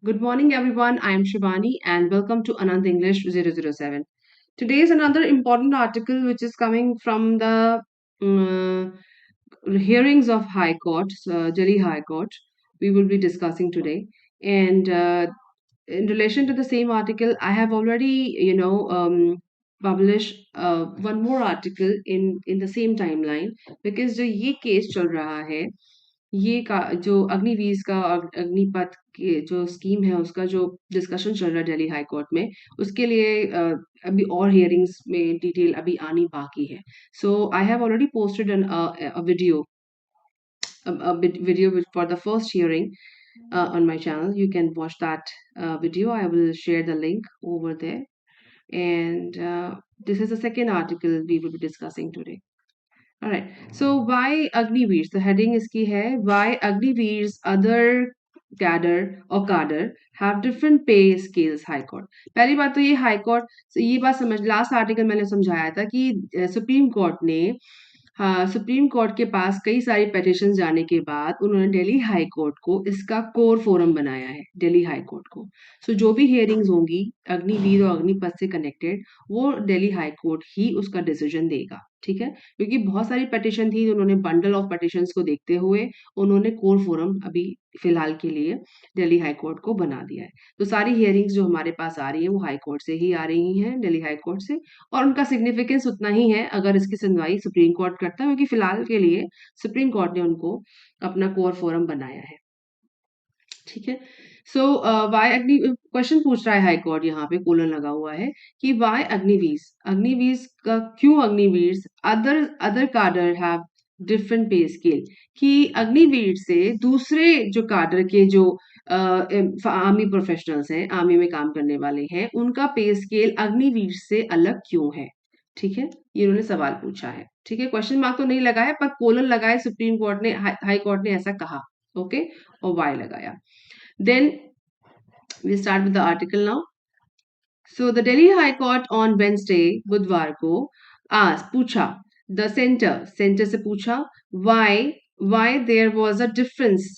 Good morning, everyone. I am Shivani, and welcome to Anand English 007. Today is another important article which is coming from the hearings of High Court, Delhi High Court. We will be discussing today. And in relation to the same article, I have already, published one more article in the same timeline because जो ये case चल रहा है ये का जो अग्निवीर का और अग्निपथ के जो स्कीम है उसका जो डिस्कशन चल रहा है दिल्ली हाई कोर्ट में उसके लिए अभी और हियरिंग्स में डिटेल अभी आनी बाकी है so I have already posted an video video for the first hearing on my channel. You can watch that video. I will share the link over there. And this is the second article we will be discussing today. All right. So why Agniveers? The heading इसकी है why Agniveers other cadre have different pay scales high court. पहली बात तो ये high court ये बात समझ last article मैंने समझाया था कि सुप्रीम कोर्ट ने हाँ सुप्रीम कोर्ट के पास कई सारी पेटिशन जाने के बाद उन्होंने दिल्ली हाई कोर्ट को इसका कोर फोरम बनाया है दिल्ली हाई कोर्ट को सो जो भी हियरिंग्स होंगी अग्निवीर और अग्निपथ से कनेक्टेड वो दिल्ली हाई कोर्ट ही उसका डिसीजन देगा ठीक है क्योंकि बहुत सारी पेटिशन थी उन्होंने बंडल ऑफ पेटिशंस को देखते हुए उन्होंने कोर फोरम अभी फिलहाल के लिए दिल्ली हाई कोर्ट को बना दिया है तो सारी हियरिंग्स जो हमारे पास आ रही है वो हाई कोर्ट से ही आ रही हैं दिल्ली हाई कोर्ट से और उनका सिग्निफिकेंस उतना ही है अगर इसकी सुनवाई सुप्रीम कोर्ट करता है क्योंकि फिलहाल के लिए सुप्रीम कोर्ट ने उनको अपना कोर फोरम बनाया है ठीक है सो वाई अग्नि क्वेश्चन पूछ रहा है हाई कोर्ट यहाँ पे कोलन लगा हुआ है कि वाई अग्निवीर अग्निवीर का क्यों अग्निवीर अदर अदर कार्डर हैव डिफरेंट पे स्केल कि अग्निवीर से दूसरे जो कार्डर के जो आर्मी प्रोफेशनल्स हैं आर्मी में काम करने वाले हैं उनका पे स्केल अग्निवीर से अलग क्यों है ठीक है ये उन्होंने सवाल पूछा है ठीक है क्वेश्चन मार्क तो नहीं लगा है पर कोलन लगा है सुप्रीम कोर्ट ने हाई कोर्ट ने ऐसा कहा ओके और वाई लगाया then we start with the article now. So the Delhi High Court on Wednesday, बुधवार को asked पूछा the center से पूछा why there was a difference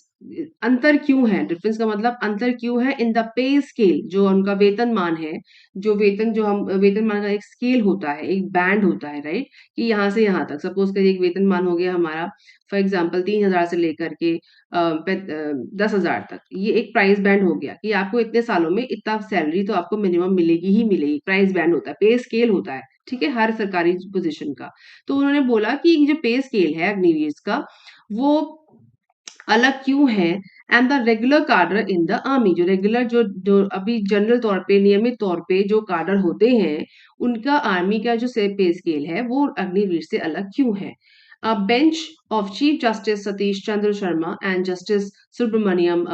अंतर क्यों है डिफरेंस का मतलब अंतर क्यों है इन द पे स्केल जो उनका वेतनमान है जो वेतन जो हम वेतनमान का एक स्केल होता है एक बैंड होता है राइट कि यहाँ से यहाँ तक सपोज करिए एक वेतनमान हो गया हमारा फॉर एग्जांपल 3,000 से लेकर के 10,000 तक ये एक प्राइस बैंड हो गया कि आपको इतने सालों में इतना सैलरी तो आपको मिनिमम मिलेगी ही मिलेगी प्राइस बैंड होता है पे स्केल होता है ठीक है हर सरकारी पोजीशन का तो उन्होंने बोला कि जो पे स्केल है अग्निवीर का वो अलग क्यों है एंड द रेगुलर कार्डर इन द आर्मी जो रेगुलर जो अभी जनरल तौर पे नियमित तौर पे जो कार्डर होते हैं उनका आर्मी का जो पे स्केल है वो अग्निवीर से अलग क्यों है A bench of Chief Justice Satish Chandra Sharma and Justice Subramaniam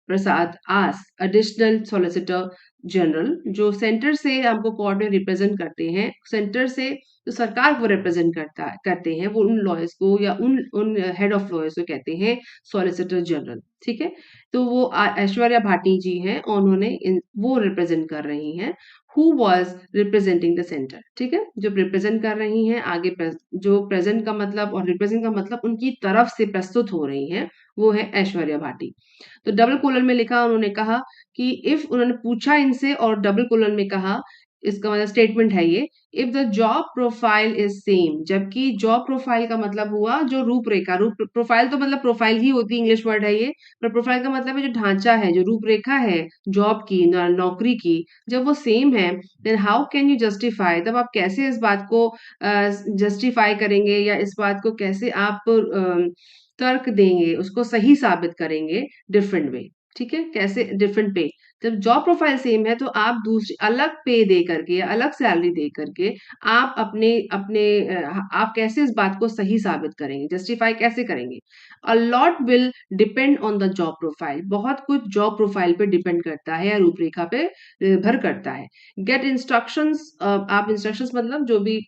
Prasad asked additional Solicitor General जो सेंटर से हमको कोर्ट में रिप्रेजेंट करते हैं सेंटर से जो सरकार को रिप्रेजेंट करते हैं वो उन लॉयर्स को या उन हेड ऑफ लॉयर्स को कहते हैं सॉलिसिटर जनरल ठीक है तो वो ऐश्वर्या भाटी जी हैं और उन्होंने वो रिप्रेजेंट कर रही हैं who was representing the centre ठीक है जो रिप्रेजेंट कर रही हैं आगे जो प्रेजेंट का मतलब और रिप्रेजेंट का मतलब उनकी तरफ से प्रस्तुत हो रही हैं वो है ऐश्वर्या भाटी तो डबल कोलन में लिखा उन्होंने कहा कि इफ उन्होंने पूछा इनसे और डबल कोलन में कहा इसका मतलब स्टेटमेंट है ये if the job profile is same जबकि जॉब प्रोफाइल का मतलब हुआ जो रूपरेखा रूप प्रोफाइल तो मतलब प्रोफाइल ही होती है इंग्लिश वर्ड है ये पर प्रोफाइल का मतलब है जो ढांचा है जो रूपरेखा है जॉब की नौकरी की जब वो सेम है then how can you justify तब आप कैसे इस बात को जस्टिफाई करेंगे या इस बात को कैसे आप तर्क देंगे उसको सही साबित करेंगे डिफरेंट वे ठीक है कैसे डिफरेंट पे जब जॉब प्रोफाइल सेम है तो आप दूसरी अलग पे दे करके या अलग सैलरी दे करके आप अपने अपने आप कैसे इस बात को सही साबित करेंगे जस्टिफाई कैसे करेंगे a lot will depend on the job profile बहुत कुछ जॉब प्रोफाइल पे डिपेंड करता है या रूपरेखा पे निर्भर करता है गेट इंस्ट्रक्शंस आप इंस्ट्रक्शंस मतलब जो भी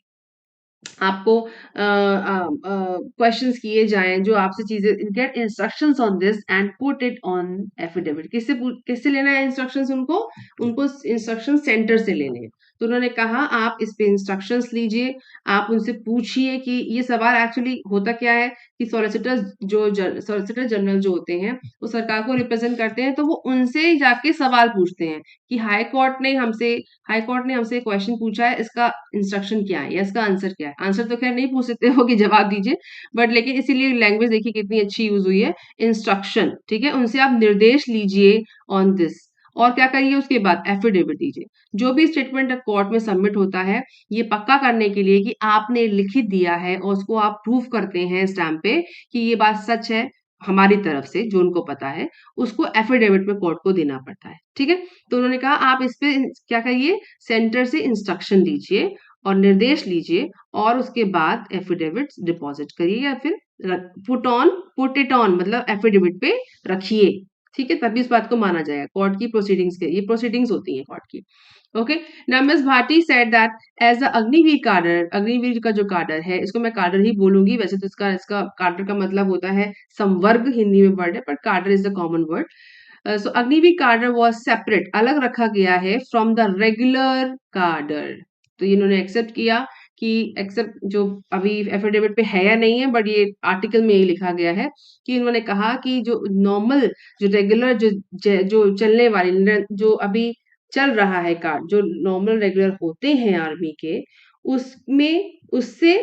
आपको क्वेश्चंस किए जाएं जो आपसे चीजें get instructions on this and put it on affidavit किससे लेना है इंस्ट्रक्शंस उनको उनको इंस्ट्रक्शन सेंटर से लेने हैं तो उन्होंने कहा आप इस पे इंस्ट्रक्शंस लीजिए, आप उनसे पूछिए कि ये सवाल एक्चुअली होता क्या है कि सॉलिसिटर जनरल जो होते हैं वो सरकार को रिप्रेजेंट करते हैं, तो वो उनसे जाके सवाल पूछते हैं कि हाई कोर्ट ने हमसे क्वेश्चन पूछा है, इसका इंस्ट्रक्शन क्या है या इसका आंसर क्या है। आंसर तो खैर नहीं पूछ सकते हो कि जवाब दीजिए, बट लेकिन इसीलिए लैंग्वेज देखिए कितनी अच्छी यूज हुई है, इंस्ट्रक्शन, ठीक है, उनसे आप निर्देश लीजिए ऑन दिस। और क्या करिए उसके बाद एफिडेविट दीजिए। जो भी स्टेटमेंट कोर्ट में सबमिट होता है, ये पक्का करने के लिए कि आपने लिखित दिया है और उसको आप प्रूफ करते हैं स्टैम्प पे कि ये बात सच है हमारी तरफ से, जो उनको पता है, उसको एफिडेविट में कोर्ट को देना पड़ता है, ठीक है। तो उन्होंने कहा आप इस पे क्या करिए, सेंटर से इंस्ट्रक्शन लीजिए और निर्देश लीजिए और उसके बाद एफिडेविट डिपॉजिट करिए या फिर पुट इट ऑन मतलब एफिडेविट पे रखिए, ठीक है, तभी इस बात को माना जाएगा। कोर्ट की प्रोसीडिंग्स के ये प्रोसीडिंग्स होती हैं कोर्ट की। Okay, now miss Bhati said that as a Agniveer cadre, Agniveer का जो कार्डर है, इसको मैं कार्डर ही बोलूंगी, वैसे तो इसका इसका कार्डर का मतलब होता है संवर्ग, हिंदी में वर्ड है, पर कार्डर इज द कॉमन वर्ड। सो अग्निवीर कार्डर वाज सेपरेट, अलग रखा गया है फ्रॉम द रेगुलर कार्डर। तो इन्होंने एक्सेप्ट किया कि एक्सेप्ट जो अभी एफिडेविट पे है या नहीं है, बट ये आर्टिकल में यही लिखा गया है कि इन्होंने कहा कि जो नॉर्मल, जो रेगुलर, जो चलने वाली, जो अभी चल रहा है कार्ड, जो नॉर्मल रेगुलर होते हैं आर्मी के, उसमें उससे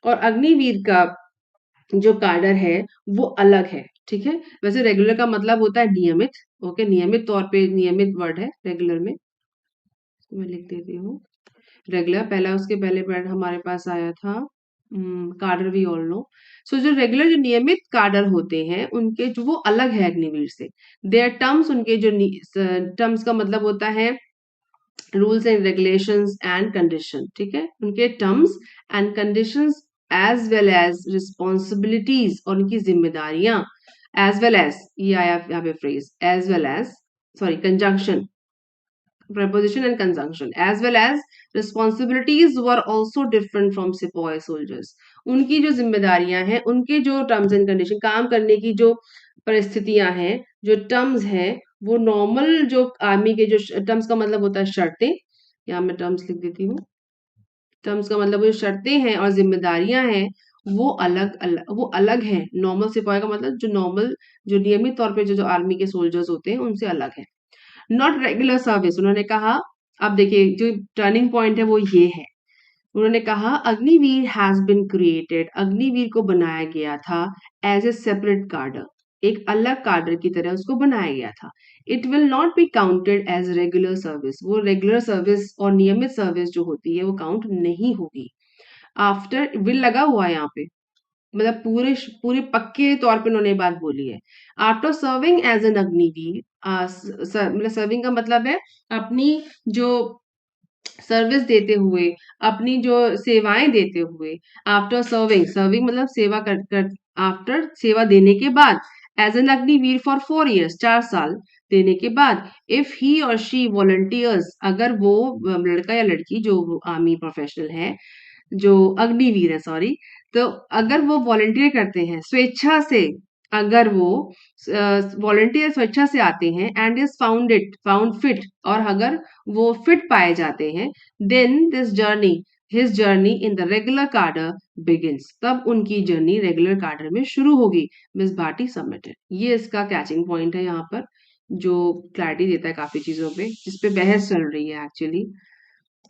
और अग्निवीर का जो कार्डर है वो अलग है, ठीक है। वैसे रेगुलर का मतलब होता है नियमित, ओके, नियमित तौर पे, नियमित वर्ड है रेगुलर में, मैं लिख देती हूँ रेगुलर। पहला उसके पहले वर्ड हमारे पास आया था कार्डर, वी ऑल नो। सो जो रेगुलर, जो नियमित कार्डर होते हैं, उनके जो वो अलग है अग्निवीर से। देयर टर्म्स, उनके जो टर्म्स का मतलब होता है rules and regulations and condition, ठीक है, उनके terms and conditions as well as responsibilities और उनकी जिम्मेदारियां, एज वेल एज, ये आया यहाँ पे phrase, as well as, sorry conjunction, preposition and conjunction, as well as responsibilities were also different from सिपाही soldiers। उनकी जो जिम्मेदारियां हैं, उनके जो टर्म्स एंड कंडीशन, काम करने की जो परिस्थितियां हैं, जो टर्म्स हैं, वो नॉर्मल जो आर्मी के जो टर्म्स का मतलब होता है शर्तें, यहाँ मैं टर्म्स लिख देती हूँ। टर्म्स का मतलब वो जो शर्तें हैं और जिम्मेदारियां हैं, वो अलग हैं। नॉर्मल सिपाही का मतलब जो नॉर्मल, जो नियमित तौर पे जो आर्मी के सोल्जर्स होते हैं उनसे अलग है। नॉट रेगुलर सर्विस, उन्होंने कहा, अब देखिए जो टर्निंग पॉइंट है वो ये है। उन्होंने कहा Agniveer has been created, Agniveer को बनाया गया था एज ए सेपरेट कार्डर, एक अलग कार्डर की तरह उसको बनाया गया था। It will not be counted as regular service, वो रेगुलर सर्विस और नियमित सर्विस जो होती है वो काउंट नहीं होगी। आफ्टर विल लगा हुआ है यहाँ पे, मतलब पूरे पूरे पक्के तौर पे उन्होंने ये बात बोली है। After serving as an Agniveer, मतलब सर्विंग का मतलब है अपनी जो सर्विस देते हुए, अपनी जो सेवाएं देते हुए, आफ्टर सर्विंग, सर्विंग मतलब सेवा कर आफ्टर सेवा देने के बाद, as an Agniveer for 4 years, 4 साल देने के बाद, इफ ही और शी वॉलंटियर्स, अगर वो लड़का या लड़की जो आर्मी प्रोफेशनल है, जो अग्निवीर है, सॉरी, तो अगर वो वॉलंटियर करते हैं स्वेच्छा से, अगर वो वॉलंटियर स्वेच्छा से आते हैं एंड इज फाउंड फिट, और अगर वो फिट पाए जाते हैं, then this journey, his journey in the regular cadre begins, तब उनकी जर्नी रेगुलर कार्डर में शुरू होगी। मिस भाटी सबमिटेड, ये इसका कैचिंग पॉइंट है यहाँ पर, जो क्लैरिटी देता है काफी चीजों पे जिसपे बहस चल रही है एक्चुअली।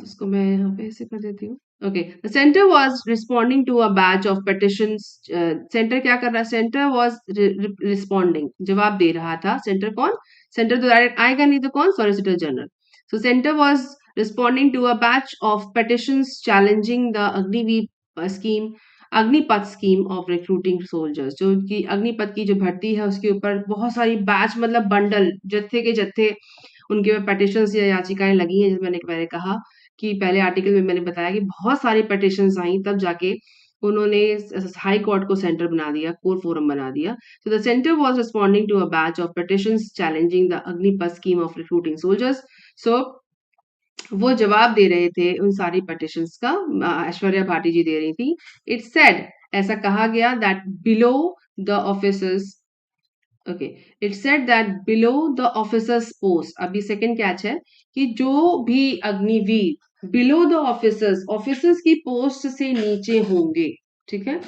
उसको मैं यहाँ पे ऐसे कर देती हूँ। Okay, the centre was responding to a batch of petitions. Centre क्या कर रहा है, सेंटर वाज रिस्पॉन्डिंग, जवाब दे रहा था। सेंटर कौन, सेंटर तो डायरेक्ट आएगा नहीं, तो कौन, solicitor general. So centre was responding to a batch of petitions challenging the Agniveer scheme, Agnipath scheme of recruiting soldiers, जो कि अग्निपथ की जो भर्ती है उसके ऊपर बहुत सारी बैच मतलब बंडल, जत्थे के जत्थे उनके ऊपर पेटिशंस या याचिकाएं लगी हैं। जैसे मैंने पहले कहा कि पहले आर्टिकल में मैंने बताया कि बहुत सारी पिटिशंस आई, तब जाके उन्होंने हाई कोर्ट को सेंटर बना दिया, कोर फोरम बना दिया। So the centre was responding to a batch of petitions challenging the Agnipath scheme of recruiting soldiers. So वो जवाब दे रहे थे उन सारी पिटिशंस का, ऐश्वर्या भाटी जी दे रही थी। इट सेड, ऐसा कहा गया, that below the officers, okay, it said that below the officers post, अभी सेकंड कैच है कि जो भी Agniveer below the officers, officers की पोस्ट से नीचे होंगे, ठीक है।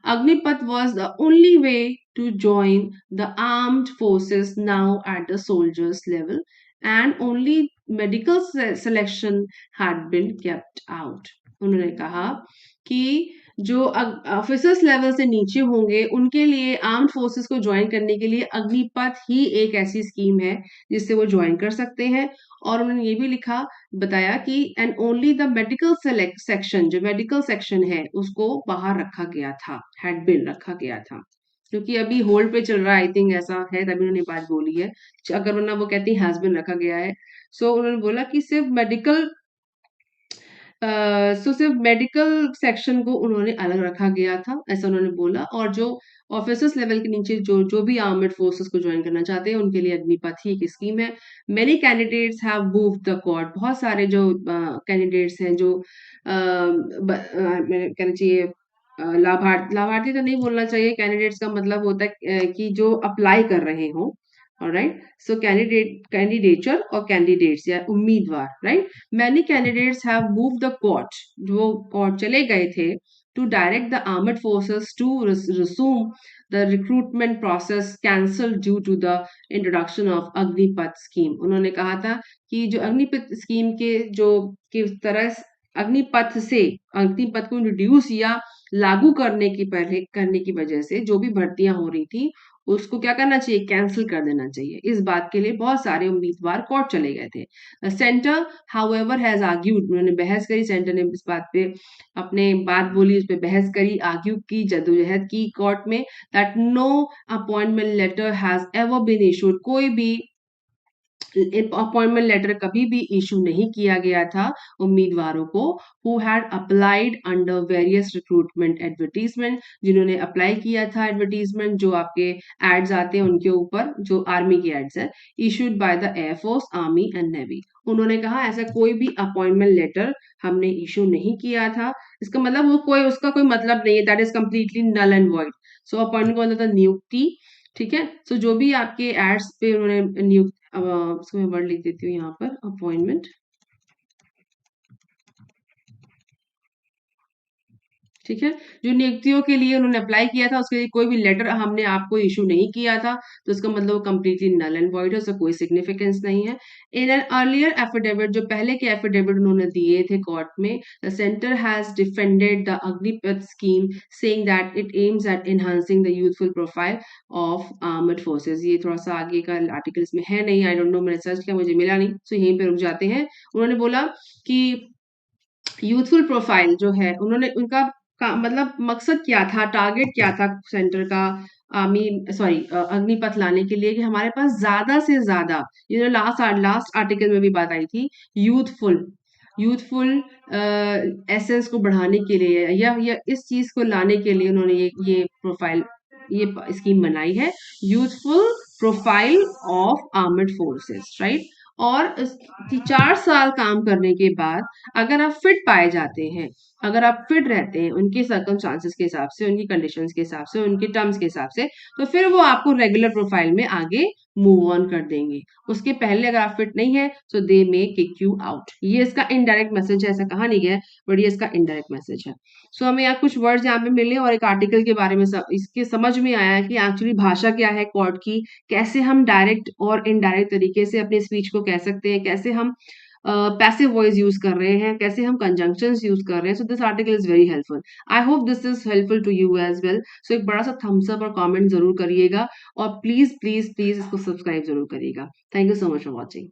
Agnipath was the only way to join the armed forces now at the soldiers level and only medical selection had been kept out. उन्होंने कहा कि जो ऑफिसर्स लेवल से नीचे होंगे उनके लिए आर्म्ड फोर्सेस को ज्वाइन करने के लिए अग्निपथ ही एक ऐसी स्कीम है जिससे वो ज्वाइन कर सकते हैं। और उन्होंने ये भी लिखा, बताया कि and only the medical section, जो मेडिकल सेक्शन है उसको बाहर रखा गया था, हैड बिन रखा गया था, क्योंकि अभी होल्ड पे चल रहा है, आई थिंक ऐसा है, तभी उन्होंने बात बोली है। अगर वरना वो कहती हैज बिन रखा गया है। सो उन्होंने बोला कि सिर्फ मेडिकल सिर्फ मेडिकल सेक्शन को उन्होंने अलग रखा गया था, ऐसा उन्होंने बोला। और जो ऑफिसर्स लेवल के नीचे जो जो भी आर्मड फोर्सेस को ज्वाइन करना चाहते हैं उनके लिए अग्निपथ ही एक स्कीम है। Many candidates have moved the court, बहुत सारे जो कैंडिडेट्स हैं जो कहना चाहिए लाभार्थी तो नहीं बोलना चाहिए, कैंडिडेट्स का मतलब होता है कि जो अप्लाई कर रहे हो, ऑलराइट। सो कैंडिडेचर और कैंडिडेट्स या उम्मीदवार, right. Many candidates have move the court, जो कोर्ट चले गए थे, to direct the armed forces to resume the recruitment process cancel due to the introduction of Agnipath scheme. उन्होंने कहा था कि जो अग्निपथ स्कीम के जो किस तरह अग्निपथ से अग्निपथ को इंट्रोड्यूस या लागू करने की पहले करने की वजह से जो भी भर्तियां हो रही थी उसको क्या करना चाहिए, कैंसिल कर देना चाहिए। इस बात के लिए बहुत सारे उम्मीदवार कोर्ट चले गए थे। सेंटर हाउएवर हैज आर्ग्यूड, उन्होंने बहस करी, सेंटर ने इस बात पे अपने बात बोली, उस पर बहस करी, आर्ग्यू की, जद्दोजहद की कोर्ट में, that no appointment letter has ever been issued, कोई भी अपॉइंटमेंट लेटर कभी भी इशू नहीं किया गया था उम्मीदवारों को who had applied under various recruitment advertisement, जिन्होंने अप्लाई किया था एडवर्टीजमेंट, जो आपके एड्स आते हैं उनके ऊपर, जो आर्मी के एड्स हैं, issued by the air force, army and navy. उन्होंने कहा ऐसा कोई भी अपॉइंटमेंट लेटर हमने इशू नहीं किया था, इसका मतलब वो कोई उसका कोई मतलब नहीं है, that is completely null and void. So appointment का मतलब था नियुक्ति, ठीक है। सो जो भी आपके एड्स पे उन्होंने नियुक्त, इसको मैं वर्ड लिख देती हूँ यहाँ पर, अपॉइंटमेंट, ठीक है। जो नियुक्तियों के लिए उन्होंने अप्लाई किया था उसके लिए कोई भी लेटर हमने आपको इशू नहीं किया था, तो इसका मतलब वो कंप्लीटली नल एंड वॉइड है, उसका कोई सिग्निफिकेंस नहीं है। इन एन अर्लियर एफिडेविट, जो पहले के एफिडेविट उन्होंने दिए थे कोर्ट में, the centre has defended the Agnipath scheme saying that it aims at enhancing the youthful profile of armed forces. ये थोड़ा सा आगे का आर्टिकल इसमें है नहीं, आई डोंट नो, मैंने सर्च किया मुझे मिला नहीं, तो यहीं पे रुक जाते हैं। उन्होंने बोला कि यूथफुल प्रोफाइल जो है, उन्होंने उनका मतलब मकसद क्या था, टारगेट क्या था सेंटर का आर्मी सॉरी अग्निपथ लाने के लिए, कि हमारे पास ज्यादा से ज्यादा, ये जो लास्ट आर्टिकल में भी बात आई थी, यूथफुल यूथफुल एसेंस को बढ़ाने के लिए या इस चीज को लाने के लिए उन्होंने ये प्रोफाइल, ये स्कीम बनाई है, youthful profile of armed forces, right. और 4 साल काम करने के बाद अगर आप फिट पाए जाते हैं, अगर आप फिट रहते हैं उनके सर्कमस्टांसेस के हिसाब से, उनकी कंडीशंस के हिसाब से, उनके टर्म्स के हिसाब से, तो फिर वो आपको रेगुलर प्रोफाइल में आगे मूव ऑन कर देंगे। उसके पहले अगर आप फिट नहीं है तो दे मे किक यू आउट। ये इसका इनडायरेक्ट मैसेज है, ऐसा कहा नहीं गया है, बट ये इसका इनडायरेक्ट मैसेज है। सो हमें यहाँ कुछ वर्ड्स यहाँ पे मिले और एक आर्टिकल के बारे में इसके समझ में आया है कि एक्चुअली भाषा क्या है कोर्ट की, कैसे हम डायरेक्ट और इनडायरेक्ट तरीके से अपनी स्पीच को कह सकते हैं, कैसे हम पैसिव वॉइस यूज कर रहे हैं, कैसे हम कंजंक्शंस यूज कर रहे हैं। So this article is very helpful, I hope this is helpful to you as well. So एक बड़ा सा थम्स अप और कमेंट जरूर करिएगा और प्लीज प्लीज प्लीज इसको सब्सक्राइब जरूर करिएगा। Thank you so much for watching.